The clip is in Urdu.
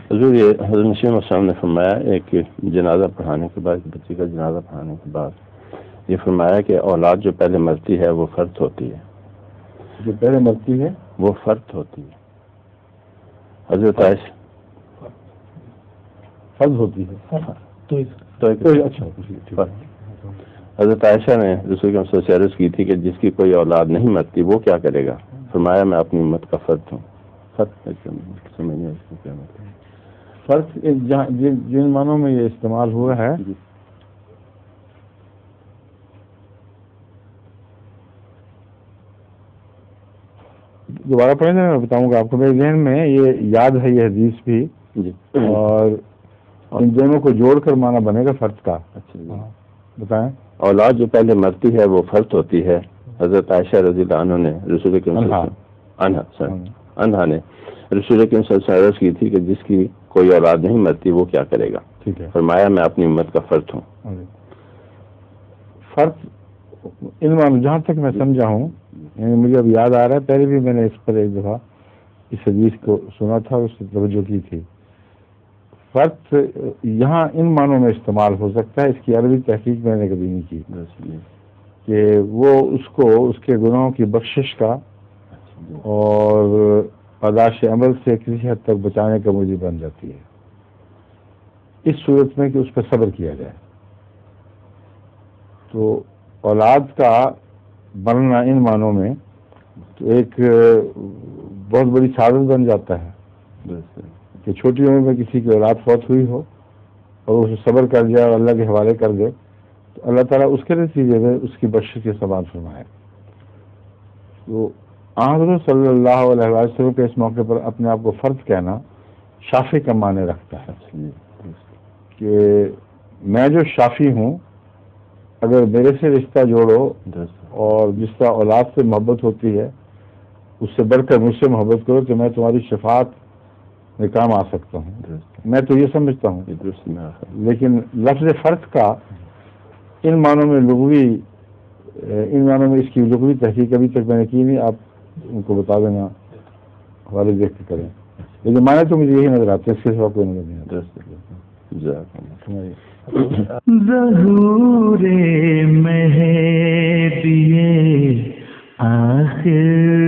حضور یہ حضرت مسیح السلام نے فرمایا ایک جنازہ پڑھانے کے بعد، بچی کا جنازہ پڑھانے کے بعد یہ فرمایا کہ اولاد جو پہلے مرتی ہے وہ فرد ہوتی ہے، جو پہلے مرتی ہے وہ فرد ہوتی ہے. حضرت عائشہ فرض ہوتی ہے اچھا. حضرت عائشہ نے رسول کے مسئلہ سے عرض کی تھی کہ جس کی کوئی اولاد نہیں مرتی وہ کیا کرے گا؟ فرمایا میں اپنی امت کا فرد ہوں. فرض جن معنوں میں یہ استعمال ہوا ہے دوبارہ پڑھیں میں بتاؤں گا آپ کو. میرے ذہن میں یہ یاد ہے یہ حدیث بھی، اور ان دونوں کو جوڑ کر معنی بنے گا فرض کا. اچھا بتائیں. اولاد جو پہلے مرتی ہے وہ فرد ہوتی ہے. حضرت عائشہ رضی اللہ عنہ نے رسول کے انہا نے رسول کے عرض کی تھی کہ جس کی کوئی اولاد نہیں مرتی وہ کیا کرے گا؟ ٹھیک ہے. فرمایا میں اپنی امت کا فرد ہوں. فرض ان جہاں تک میں سمجھا ہوں، یعنی مجھے اب یاد آ رہا ہے، پہلے بھی میں نے اس پر ایک دفعہ اس حدیث کو سنا تھا اور اس سے توجہ کی تھی. فرض یہاں ان معنوں میں استعمال ہو سکتا ہے. اس کی عربی تحقیق میں نے کبھی نہیں کی کہ وہ اس کو اس کے گناہوں کی بخشش کا اور پاداش عمل سے کسی حد تک بچانے کا موجب بن جاتی ہے، اس صورت میں کہ اس پر صبر کیا جائے. تو اولاد کا بننا ان معنوں میں تو ایک بہت بڑی سعادت بن جاتا ہے کہ چھوٹی عمر میں کسی کی اولاد فوت ہوئی ہو اور اسے صبر کر جائے اور اللہ کے حوالے کر دے تو اللہ تعالیٰ اس کے نتیجے میں اس کی بخشش کے سبب فرمائے. تو حضرت صلی اللہ علیہ وسلم کے اس موقع پر اپنے آپ کو فرض کہنا شافی کا معنی رکھتا ہے کہ میں جو شافی ہوں، اگر میرے سے رشتہ جوڑو اور جس طرح اولاد سے محبت ہوتی ہے اس سے بڑھ کر مجھ سے محبت کرو تو میں تمہاری شفاعت میں کام آ سکتا ہوں. میں تو یہ سمجھتا ہوں. لیکن لفظ فرض کا ان معنوں میں اس کی لغوی تحقیق ابھی تک میں نے کی نہیں. آپ ان کو بتا دینا، حوالے دیکھ کے کریں. لیکن معنی تو مجھے یہی نظر آتے ہیں، اس کے سوا کوئی نظر نہیں آتا. ظہور مہدی آخر